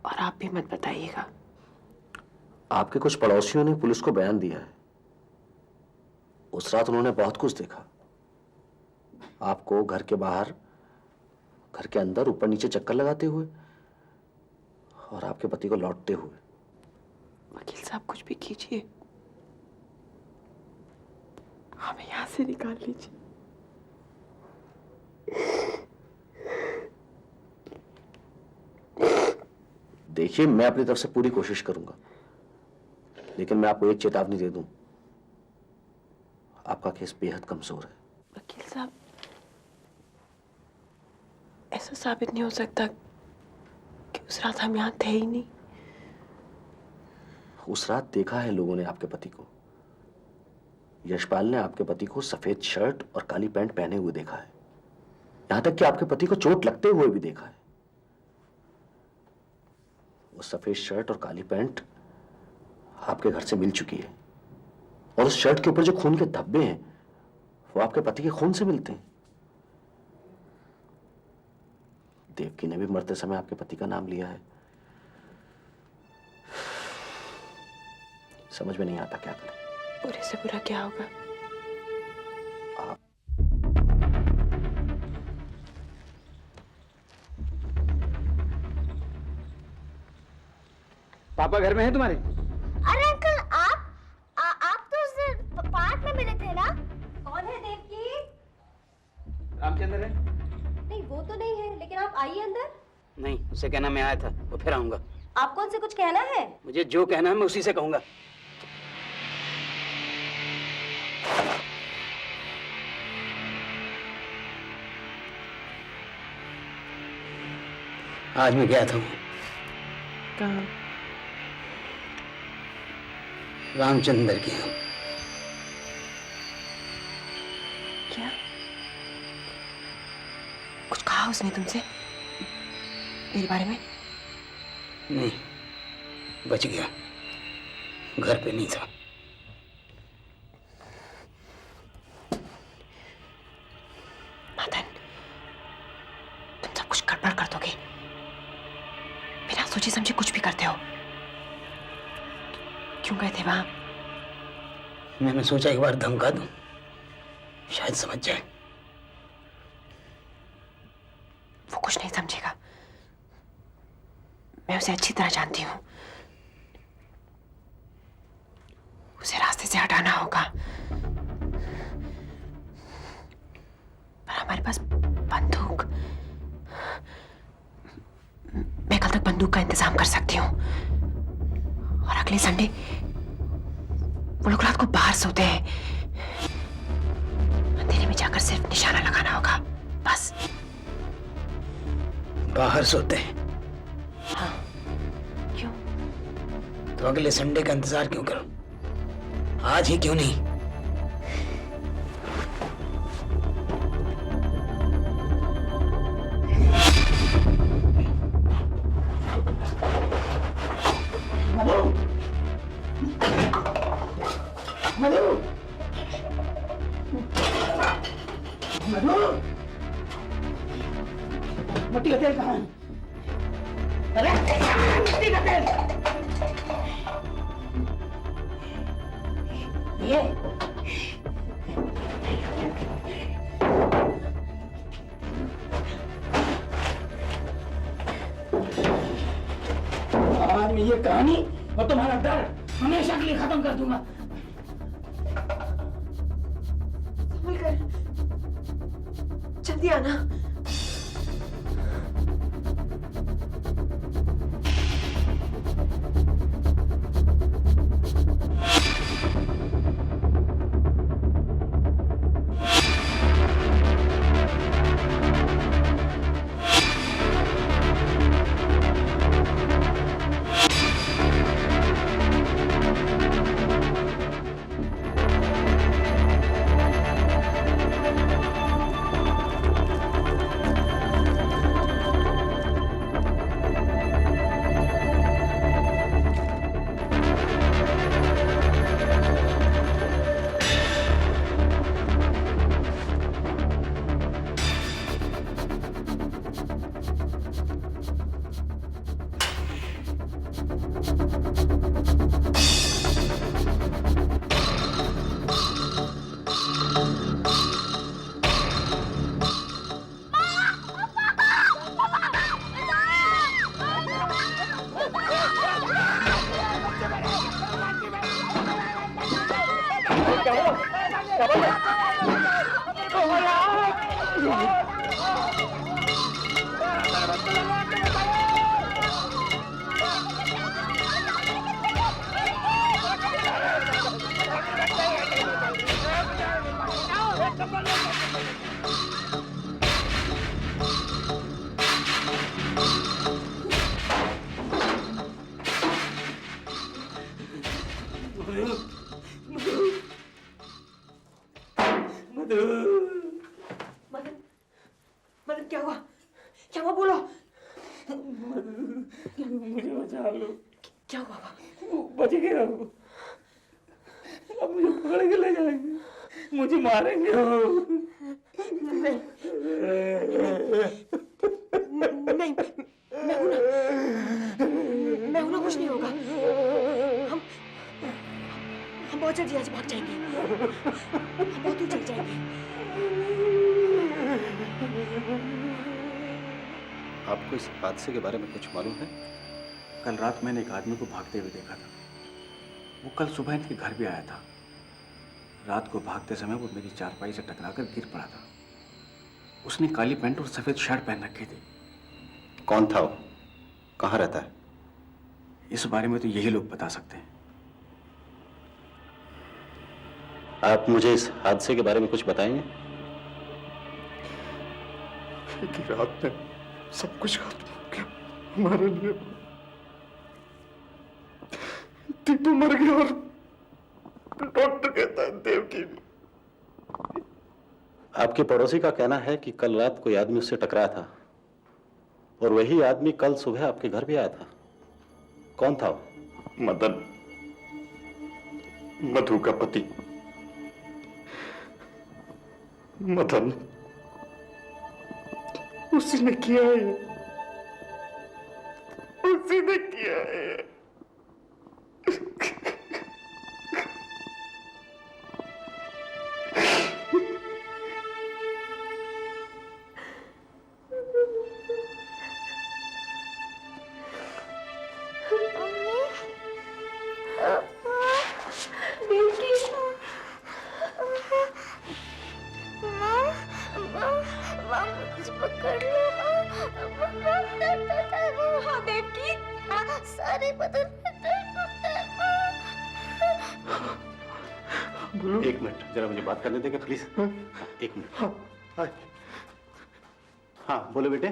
और आप भी मत बताइएगा। आपके कुछ पड़ोसियों ने पुलिस को बयान दिया है। उस रात उन्होंने बहुत कुछ देखा, आपको घर के बाहर, घर के अंदर, ऊपर नीचे चक्कर लगाते हुए और आपके पति को लौटते हुए। वकील साहब कुछ भी कीजिए, हमें यहां से निकाल लीजिए। देखिए, मैं अपनी तरफ से पूरी कोशिश करूंगा, लेकिन मैं आपको एक चेतावनी दे दूं, आपका केस बेहद कमजोर है। वकील साहब, ऐसा साबित नहीं हो सकता कि उस रात हम यहाँ थे ही नहीं। उस रात देखा है लोगों ने आपके पति को। यशपाल ने आपके पति को सफेद शर्ट और काली पैंट पहने हुए देखा है। यहां तक कि आपके पति को चोट लगते हुए भी देखा है। वो सफेद शर्ट और काली पैंट आपके घर से मिल चुकी है, और उस शर्ट के ऊपर जो खून के धब्बे हैं वो आपके पति के खून से मिलते हैं। देवकी ने भी मरते समय आपके पति का नाम लिया है। समझ में नहीं आता क्या करें। बुरे से बुरा क्या होगा? आप पापा घर में हैं तुम्हारे? अरे अंकल, आप तो उस दिन पार्क में मिले थे ना? कौन है देवकी? रामचंद्र है? नहीं, वो तो नहीं है, लेकिन आप आइए अंदर। नहीं, उसे कहना मैं आया था, वो फिर आऊंगा। आपको उनसे कुछ कहना है? मुझे जो कहना है मैं उसी से कहूंगा। आज मैं गया था कहाँ? रामचंद्र के यहाँ। क्या? कुछ कहा उसने तुमसे मेरे बारे में? नहीं, बच गया, घर पे नहीं था। मदन, तुम सब कुछ गड़बड़ कर दोगे। बिना सोचे समझे कुछ भी करते हो। क्यों गए थे वहां? मैंने सोचा एक बार धमका दूं, शायद समझ जाए। वो कुछ नहीं समझेगा, मैं उसे अच्छी तरह जानती हूँ। उसे रास्ते से हटाना होगा। पर हमारे पास बंदूक, मैं कल तक बंदूक का इंतजाम कर सकती हूँ। और अगले संडे वो लोग रात को बाहर सोते हैं। अंधेरे में जाकर सिर्फ निशाना लगाना होगा, बस। बाहर सोते हैं? हाँ। क्यों? तो अगले संडे का इंतजार क्यों करूं? आज ही क्यों नहीं? मिट्टी का तेल कहाँ है? अरे मिट्टी का तेल ये आज मैं ये कहानी और तुम्हारा डर हमेशा के लिए खत्म कर दूंगा। संभल कर, जल्दी आना। मुझे बचा लो। क्या हुआ बाबा? बच गया वो। अब मुझे पकड़ के ले जाएंगे, मुझे मारेंगे वो। नहीं नहीं, मैं हूं ना, कुछ नहीं होगा। हम बहुत जल्दी यहाँ से भाग जाएंगे, हम बहुत दूर चले जाएंगे। आपको इस हादसे के बारे में कुछ मालूम है? कल रात मैंने एक आदमी को भागते हुए देखा था। वो कल सुबह इनके घर भी आया था। रात को भागते समय वो मेरी चारपाई से टकराकर गिर पड़ा था। उसने काली पैंट और सफेद शर्ट पहन रखी थी। कौन था वो? कहाँ रहता है? इस बारे में तो यही लोग बता सकते हैं। आप मुझे इस हादसे के बारे में कुछ बताएंगे? कि रात में सब कुछ खत्म हो गया हमारे लिए। दीपू मर गया और डॉक्टर कहता है देवकी भी। आपके पड़ोसी का कहना है कि कल रात कोई आदमी उससे टकराया था और वही आदमी कल सुबह आपके घर भी आया था। कौन था वो? मदन, मधु का पति। मदन, उसी ने किया है, उसी ने किया है। एक मिनट, जरा मुझे बात करने देगा प्लीज। एक मिनट। हाँ बोलो बेटे,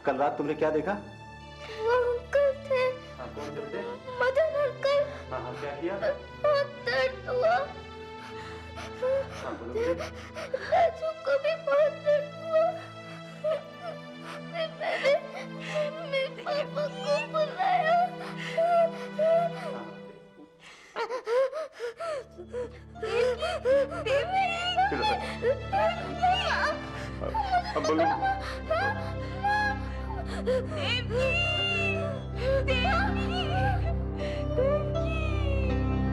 कल रात तुमने क्या देखा? अंकल थे। हाँ, कौन थे बेटे? मदन अंकल। हाँ हाँ, क्या किया? बहुत दर्द हुआ। हाँ बोलो बेटे। राजू को भी बहुत दर्द हुआ। मैंने पापा को बुलाया। अब बोलो।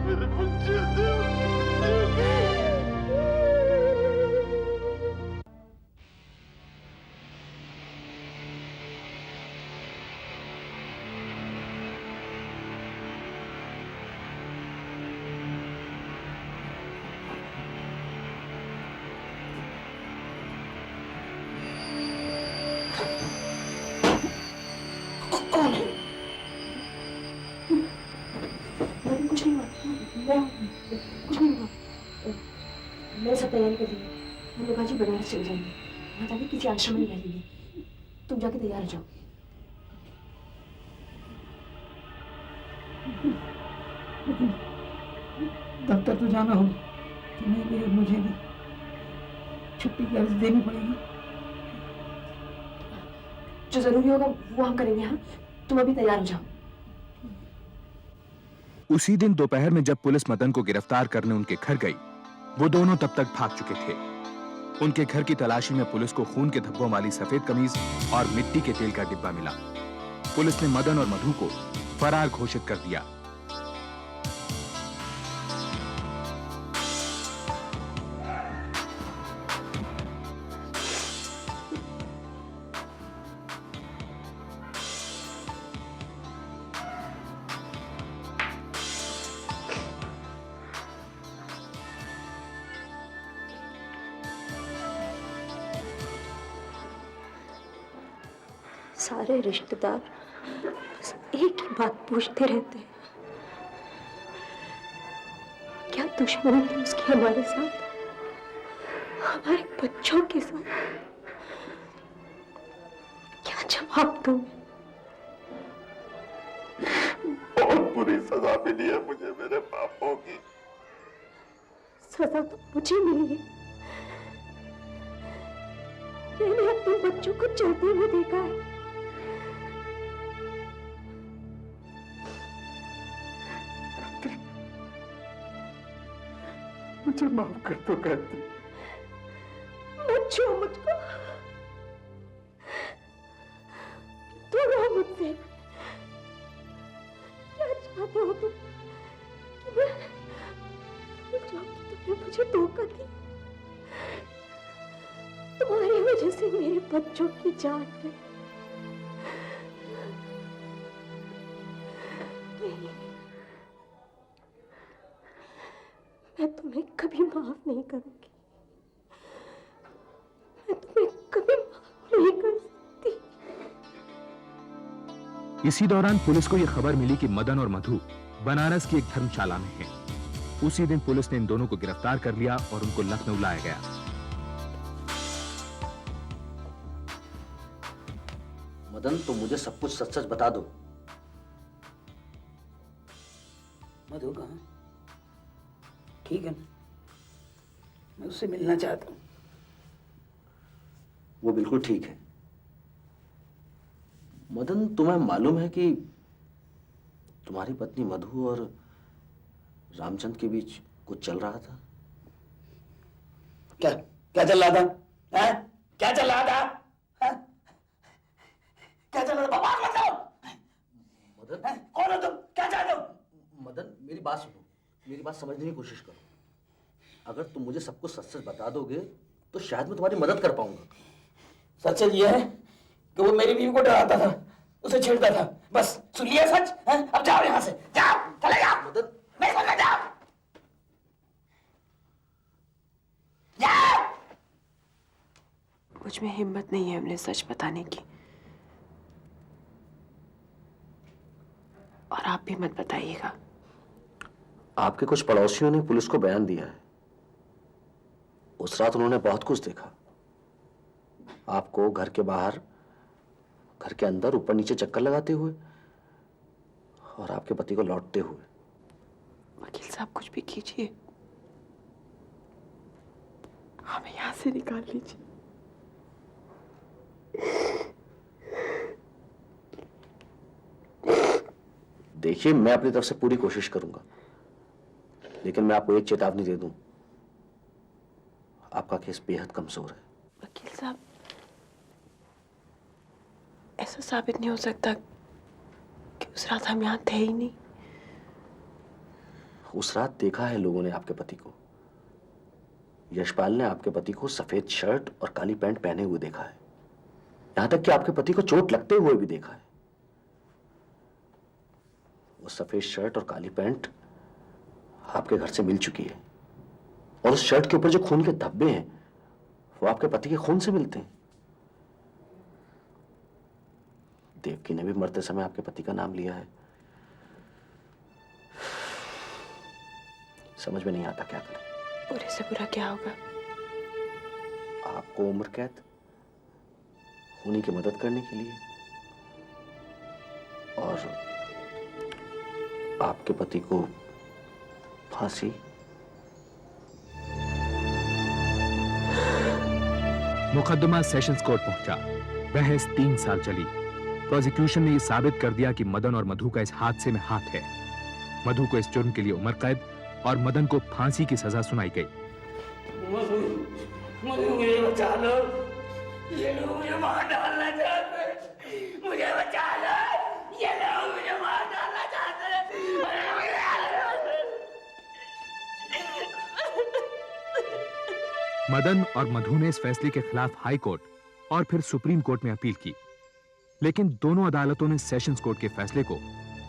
मेरे बच्चे कुछ नहीं हुआ, कुछ नहीं हुआ। मैंने सब तैयारी कर ली है। हम लोग आज ही बनारस चले जाएंगे, वहाँ जाके किसी आश्रम में रहेंगे। तुम जाके तैयार हो जाओ। दफ्तर तो जाना होगा, तुम्हें भी और मुझे भी। छुट्टी की अर्जी देनी पड़ेगी। जो जरूरी होगा वो हम करेंगे। हाँ, तुम अभी तैयार हो जाओ। उसी दिन दोपहर में जब पुलिस मदन को गिरफ्तार करने उनके घर गई, वो दोनों तब तक भाग चुके थे। उनके घर की तलाशी में पुलिस को खून के धब्बों वाली सफेद कमीज और मिट्टी के तेल का डिब्बा मिला। पुलिस ने मदन और मधु को फरार घोषित कर दिया। सारे रिश्तेदार बस एक ही बात पूछते रहते हैं, क्या दुश्मनी थी उसकी हमारे साथ, हमारे बच्चों के साथ? क्या जवाब दूं? बहुत बुरी सजा मिली है मुझे मेरे पापों की। सजा तो मुझे मिली है। मैंने अपने बच्चों को चलते हुए देखा है। मुझे माफ कर दो गायत्री। मत छो मुझको, दूर रहो मुझसे। क्या चाहते हो तुम कि मैं भूल जाऊं कि तुमने मुझे धोखा दी? तुम्हारी वजह से मेरे बच्चों की जान गई। नहीं, मैं तुम्हें कभी माफ नहीं करूंगी। मैं तुम्हें कभी माफ नहीं कर सकती। इसी दौरान पुलिस को यह खबर मिली कि मदन और मधु बनारस की एक धर्मशाला में हैं। उसी दिन पुलिस ने इन दोनों को गिरफ्तार कर लिया और उनको लखनऊ लाया गया। मदन, तुम मुझे सब कुछ सच सच बता दो। मधु कहाँ? ठीक है ना, मैं उससे मिलना चाहता हूँ। वो बिल्कुल ठीक है। मदन, तुम्हें मालूम है कि तुम्हारी पत्नी मधु और रामचंद्र के बीच कुछ चल रहा था? क्या क्या चल रहा था? हैं? क्या चल रहा था? हैं? क्या चल रहा था? बकवास मत करो। मदन, हैं? कौन हो तुम? क्या चाहते हो? मदन, मेरी बात सुनो, मेरी बात समझने की कोशिश करो। अगर तुम मुझे सब कुछ सच सच बता दोगे तो शायद मैं तुम्हारी मदद कर पाऊंगा। सच ये है कि वो मेरी बीवी को डराता था, उसे छेड़ता था। बस सुन लिया सच? हैं? अब जाओ यहाँ से, जाओ, चले जाओ। मदन, नहीं सुनना, जाओ, जाओ। मुझ में हिम्मत नहीं है उन्हें सच बताने की, और आप भी मत बताइएगा। आपके कुछ पड़ोसियों ने पुलिस को बयान दिया है। उस रात उन्होंने बहुत कुछ देखा। आपको घर के बाहर, घर के अंदर, ऊपर नीचे चक्कर लगाते हुए और आपके पति को लौटते हुए। वकील साहब, कुछ भी कीजिए, हमें यहाँ से निकाल लीजिए। देखिए, मैं अपनी तरफ से पूरी कोशिश करूंगा, लेकिन मैं आपको एक चेतावनी दे दूं, आपका केस बेहद कमजोर है। वकील साहब, ऐसा साबित नहीं हो सकता कि उस रात हम यहाँ थे ही नहीं। उस रात देखा है लोगों ने आपके पति को। यशपाल ने आपके पति को सफेद शर्ट और काली पैंट पहने हुए देखा है। यहां तक कि आपके पति को चोट लगते हुए भी देखा है। वो सफेद शर्ट और काली पैंट आपके घर से मिल चुकी है, और उस शर्ट के ऊपर जो खून के धब्बे हैं वो आपके पति के खून से मिलते हैं। देवकी ने भी मरते समय आपके पति का नाम लिया है। समझ में नहीं आता क्या करें। बुरे से बुरा क्या होगा? आपको उम्र कैद, उन्हीं की मदद करने के लिए, और आपके पति को फांसी। मुकदमा सेशंस कोर्ट पहुंचा। बहस 3 साल चली। प्रोसिक्यूशन ने यह साबित कर दिया कि मदन और मधु का इस हादसे में हाथ है। मधु को इस जुर्म के लिए उम्र कैद और मदन को फांसी की सजा सुनाई गई। मुझे बचा लो, ये लोग मुझे मार डालना चाहते हैं। मुझे बचा लो, ये लोग मुझे मार डालना चाहते हैं। मदन और मधु ने इस फैसले के खिलाफ हाई कोर्ट और फिर सुप्रीम कोर्ट में अपील की, लेकिन दोनों अदालतों ने सेशंस कोर्ट के फैसले को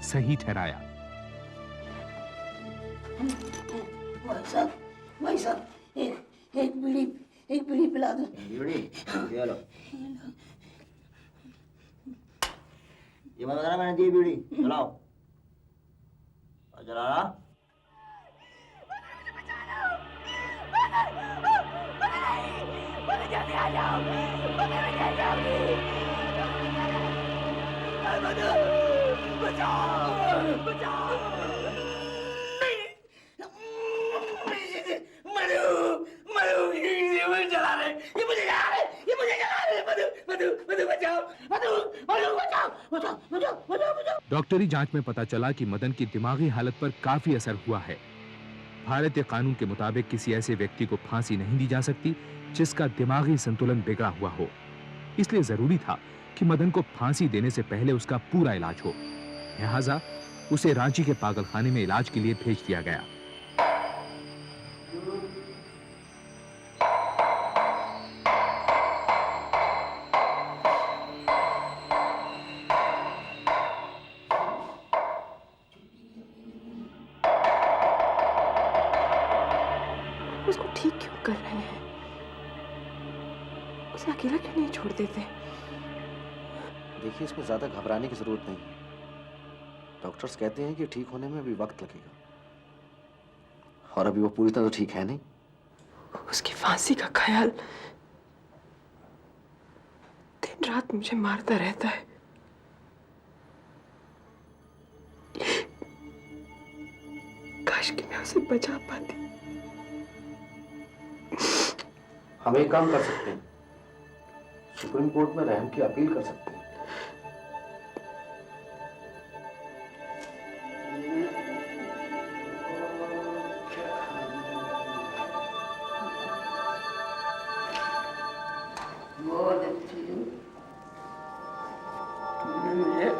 सही ठहराया। भाई साहब, एक बीड़ी पिला दो। बीड़ी? ये लो। ये मत बताना मैंने दी बीड़ी। चलाओ। और जलाना। डॉक्टरी जांच में पता चला कि मदन की दिमागी हालत पर काफी असर हुआ है। भारतीय कानून के मुताबिक किसी ऐसे व्यक्ति को फांसी नहीं दी जा सकती जिसका दिमागी संतुलन बिगड़ा हुआ हो। इसलिए जरूरी था कि मदन को फांसी देने से पहले उसका पूरा इलाज हो। लिहाजा उसे रांची के पागलखाने में इलाज के लिए भेज दिया गया। उसको ठीक क्यों कर रहे हैं? उसे अकेला क्यों नहीं छोड़ देते? देखिए, इसमें ज्यादा घबराने की जरूरत नहीं है। डॉक्टर्स कहते हैं कि ठीक होने में अभी वक्त लगेगा, और अभी वो पूरी तरह तो ठीक है नहीं। उसकी फांसी का ख्याल दिन रात मुझे मारता रहता है। काश कि मैं उसे बचा पाती। हम एक काम कर सकते हैं, सुप्रीम कोर्ट में रहम की अपील कर सकते हैं। बहुत अच्छी हूँ, तुमने मुझे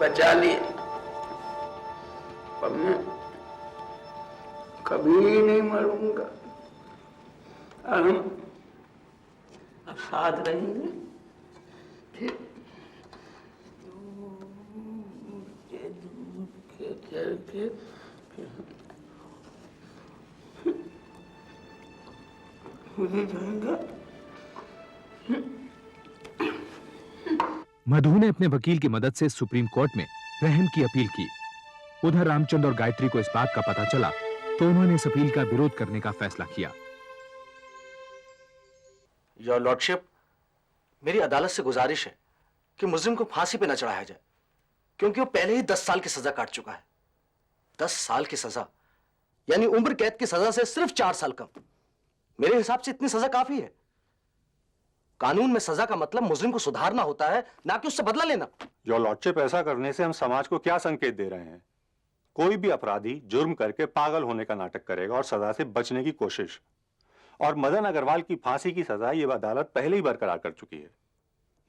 बचा लिया, पर मैं कभी नहीं मरूंगा। हम अब साथ रहेंगे। फिर दूर के चलते मुझे जाएगा। मधु ने अपने वकील की मदद से सुप्रीम कोर्ट में रहम की अपील की। उधर रामचंद्र और गायत्री को इस बात का पता चला तो उन्होंने इस अपील का विरोध करने का फैसला किया। योर लॉर्डशिप, मेरी अदालत से गुजारिश है कि मुजरिम को फांसी पे न चढ़ाया जाए, क्योंकि वो पहले ही 10 साल की सजा काट चुका है। 10 साल की सजा यानी उम्र कैद की सजा से सिर्फ 4 साल कम। मेरे हिसाब से इतनी सजा काफी है। कानून में सजा का मतलब मुजरिम को सुधारना होता है, ना कि उससे बदला लेना। योर लॉर्डशिप, ऐसा करने से हम समाज को क्या संकेत दे रहे हैं? कोई भी अपराधी जुर्म करके पागल होने का नाटक करेगा और सजा से बचने की कोशिश। और मदन अग्रवाल की फांसी की सजा ये अदालत पहले ही बरकरार कर चुकी है।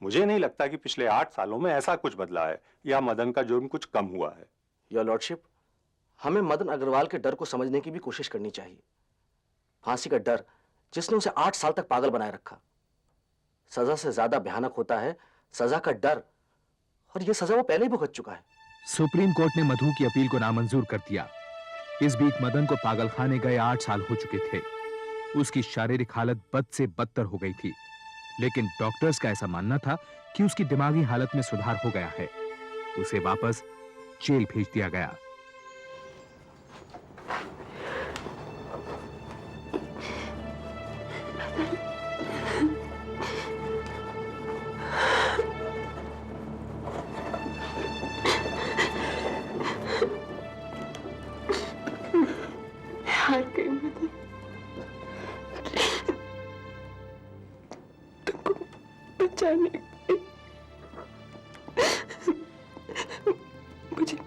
मुझे नहीं लगता कि पिछले 8 सालों में ऐसा कुछ बदला है या मदन का जुर्म कुछ कम हुआ है। योर लॉर्डशिप, हमें मदन अग्रवाल के डर को समझने की भी कोशिश करनी चाहिए। फांसी का डर जिसने उसे 8 साल तक पागल बनाए रखा। सजा से ज्यादा भयानक होता है सजा का डर, और यह सजा वो पहले ही भुगत चुका है। सुप्रीम कोर्ट ने मधु की अपील को नामंजूर कर दिया। इस बीच मदन को पागलखाने गए 8 साल हो चुके थे। उसकी शारीरिक हालत बद से बदतर हो गई थी, लेकिन डॉक्टर्स का ऐसा मानना था कि उसकी दिमागी हालत में सुधार हो गया है। उसे वापस जेल भेज दिया गया। हार गई मदन। तुमको बचाने के मुझे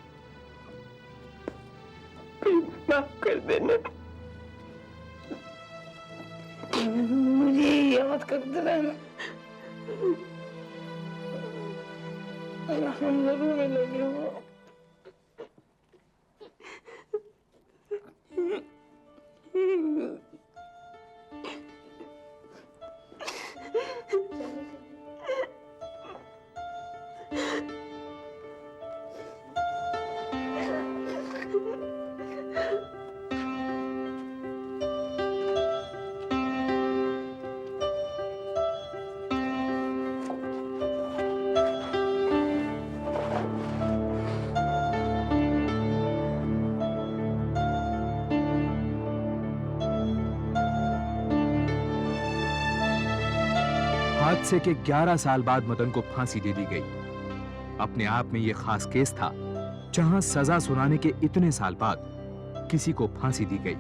माफ कर देना। मुझे याद करते रहना, हम जरूर मिलेंगे। वो हादसे के 11 साल बाद मदन को फांसी दे दी गई। अपने आप में यह खास केस था जहां सजा सुनाने के इतने साल बाद किसी को फांसी दी गई।